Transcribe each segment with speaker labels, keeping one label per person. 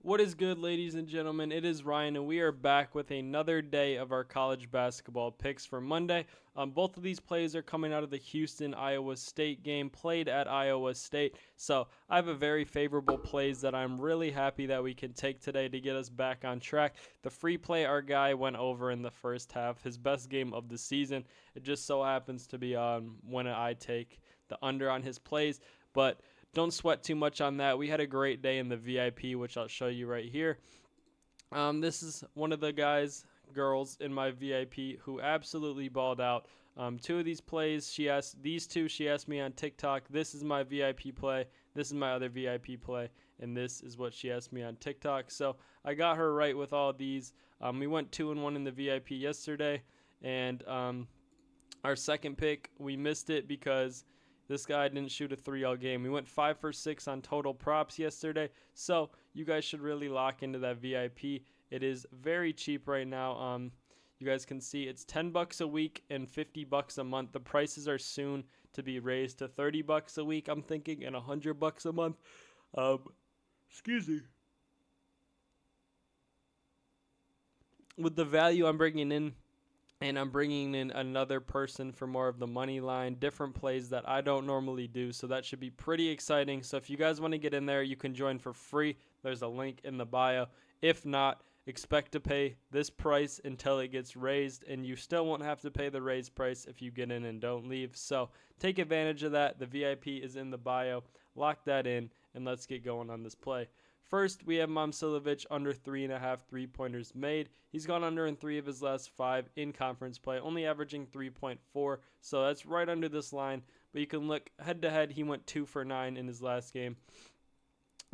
Speaker 1: What is good, ladies and gentlemen? It is Ryan, and we are back with another day of our college basketball picks for Monday. Both of these plays are coming out of the Houston-Iowa State game played at Iowa State. So I have a very favorable plays that I'm really happy that we can take today to get us back on track. The free play our guy went over in the first half, his best game of the season. It just so happens to be when I take the under on his plays, but don't sweat too much on that. We had a great day in the VIP, which I'll show you right here. This is one of the girls in my VIP who absolutely balled out. Two of these plays, she asked me on TikTok. This is my VIP play. This is my other VIP play, and this is what she asked me on TikTok. So I got her right with all these. We went 2-1 in the VIP yesterday, and our second pick we missed it because this guy didn't shoot a 3 all game. We went 5 for 6 on total props yesterday, so you guys should really lock into that VIP. It is very cheap right now. You guys can see it's $10 a week and $50 a month. The prices are soon to be raised to $30 a week, I'm thinking, and $100 a month. Excuse me. With the value I'm bringing in, and I'm bringing in another person for more of the money line, different plays that I don't normally do. So that should be pretty exciting. So if you guys want to get in there, you can join for free. There's a link in the bio. If not, expect to pay this price until it gets raised, and you still won't have to pay the raised price if you get in and don't leave. So take advantage of that. The VIP is in the bio. Lock that in, and let's get going on this play. First, we have Momcilovic under 3.5 3-pointers made. He's gone under in 3 of his last 5 in conference play, only averaging 3.4, so that's right under this line. But you can look head-to-head, he went 2 for 9 in his last game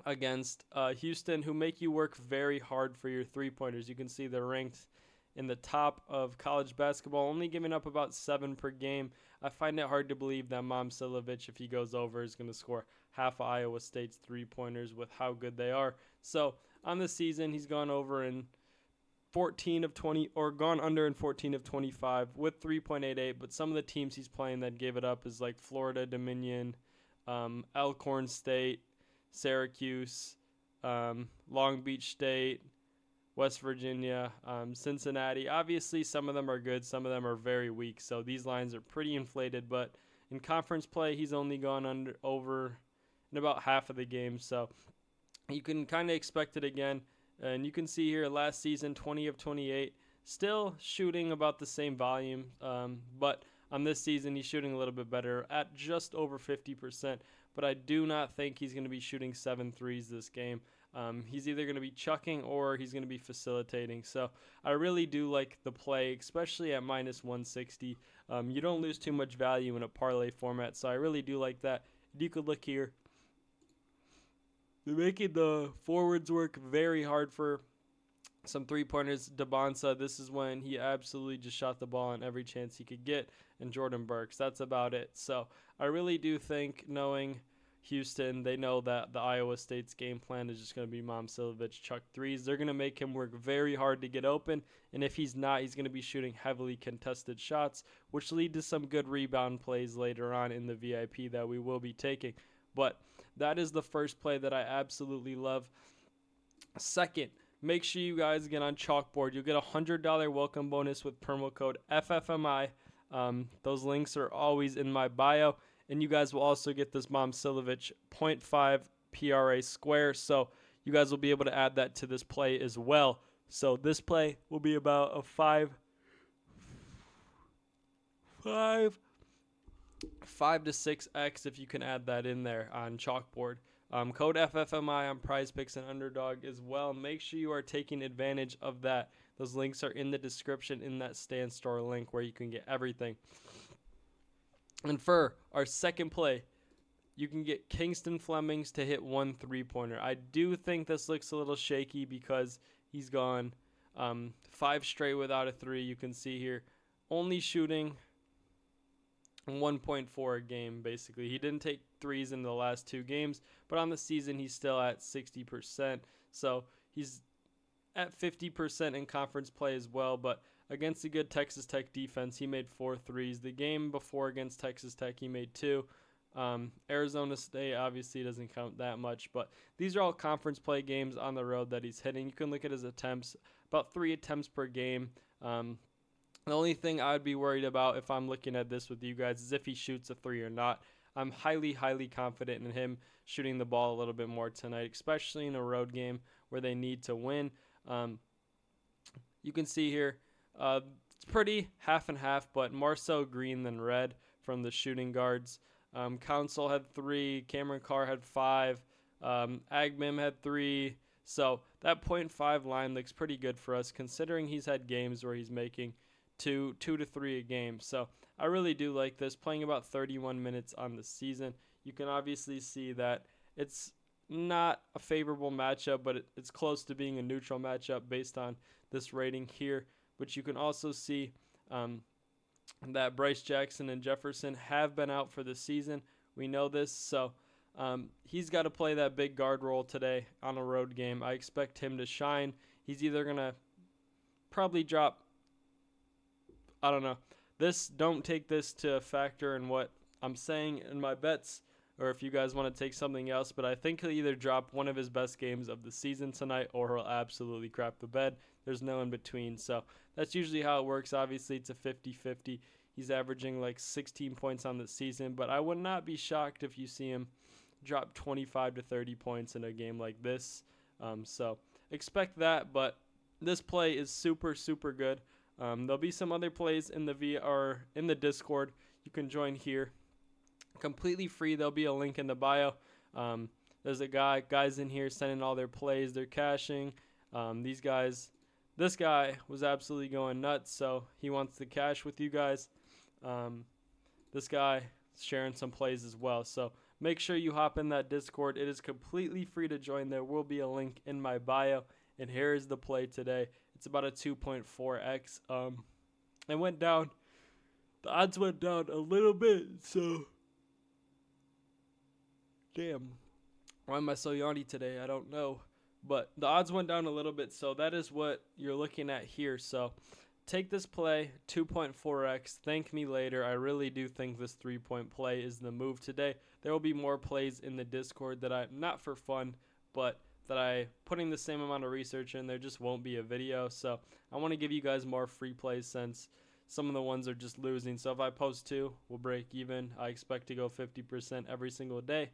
Speaker 1: against Houston, who make you work very hard for your 3-pointers. You can see they're ranked in the top of college basketball, only giving up about 7 per game. I find it hard to believe that Momcilovic, if he goes over, is going to score half of Iowa State's 3-pointers with how good they are. So on the season, he's gone over in 14 of 20, or gone under in 14 of 25 with 3.88. But some of the teams he's playing that gave it up is like Florida Dominion, Elkhorn State, Syracuse, Long Beach State, West Virginia, Cincinnati. Obviously, some of them are good. Some of them are very weak. So these lines are pretty inflated. But in conference play, he's only gone over in about half of the games. So you can kind of expect it again. And you can see here last season, 20 of 28. Still shooting about the same volume. But on this season, he's shooting a little bit better at just over 50%. But I do not think he's going to be shooting 7 threes this game. He's either going to be chucking or he's going to be facilitating. So I really do like the play, especially at minus 160. You don't lose too much value in a parlay format, so I really do like that. You could look here. They're making the forwards work very hard for some 3-pointers. Dabonsa, this is when he absolutely just shot the ball on every chance he could get. And Jordan Burks, that's about it. So I really do think, knowing Houston, they know that the Iowa State's game plan is just going to be Momcilovic chuck threes. They're going to make him work very hard to get open, and if he's not, he's going to be shooting heavily contested shots, which lead to some good rebound plays later on in the VIP that we will be taking. But that is the first play that I absolutely love. Second, make sure you guys get on Chalkboard. You'll get a $100 welcome bonus with promo code FFMI. Those links are always in my bio. And you guys will also get this Momcilovic 0.5 PRA square. So you guys will be able to add that to this play as well. So this play will be about a 5 to 6x if you can add that in there on Chalkboard. Code FFMI on PrizePicks and Underdog as well. Make sure you are taking advantage of that. Those links are in the description in that Stand Store link where you can get everything. And for our second play, you can get Kingston Flemings to hit 1 3-pointer. I do think this looks a little shaky because he's gone 5 straight without a 3. You can see here only shooting 1.4 a game, basically. He didn't take 3s in the last 2 games, but on the season he's still at 60%. So he's at 50% in conference play as well, but against a good Texas Tech defense, he made 4 threes. The game before against Texas Tech, he made 2. Arizona State obviously doesn't count that much, but these are all conference play games on the road that he's hitting. You can look at his attempts, about 3 attempts per game. The only thing I'd be worried about if I'm looking at this with you guys is if he shoots a 3 or not. I'm highly, highly confident in him shooting the ball a little bit more tonight, especially in a road game where they need to win. You can see here, it's pretty half and half, but more so green than red from the shooting guards. Council had 3, Cameron Carr had 5, Agmim had 3. So that .5 line looks pretty good for us, considering he's had games where he's making two to 3 a game. So I really do like this. Playing about 31 minutes on the season, you can obviously see that it's not a favorable matchup, but it's close to being a neutral matchup based on this rating here. But you can also see that Bryce Jackson and Jefferson have been out for the season. We know this, so he's got to play that big guard role today on a road game. I expect him to shine. He's either going to probably drop, I don't know. Don't take this to a factor in what I'm saying in my bets, or if you guys want to take something else, but I think he'll either drop one of his best games of the season tonight or he'll absolutely crap the bed. There's no in between. So that's usually how it works. Obviously, it's a 50-50. He's averaging like 16 points on the season, but I would not be shocked if you see him drop 25 to 30 points in a game like this. So expect that, but this play is super, super good. There'll be some other plays in the VR in the Discord. You can join here, completely free. There'll be a link in the bio. There's guys in here sending all their plays. They're cashing. This guy was absolutely going nuts, so he wants to cash with you guys. This guy is sharing some plays as well. So make sure you hop in that Discord. It is completely free to join. There will be a link in my bio. And here is the play today. It's about a 2.4x. It went down. The odds went down a little bit, so damn. Why am I so yawny today? I don't know. But the odds went down a little bit, so that is what you're looking at here. So take this play, 2.4x. Thank me later. I really do think this 3-point play is the move today. There will be more plays in the Discord that I'm not for fun, but that I putting the same amount of research in. There just won't be a video. So I want to give you guys more free plays since some of the ones are just losing. So if I post 2, we'll break even. I expect to go 50% every single day.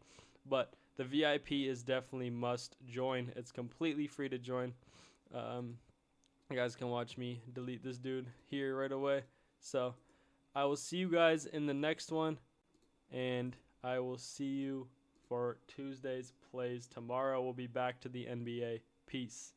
Speaker 1: But the VIP is definitely must join. It's completely free to join. You guys can watch me delete this dude here right away. So I will see you guys in the next one, and I will see you for Tuesday's plays tomorrow. We'll be back to the NBA. Peace.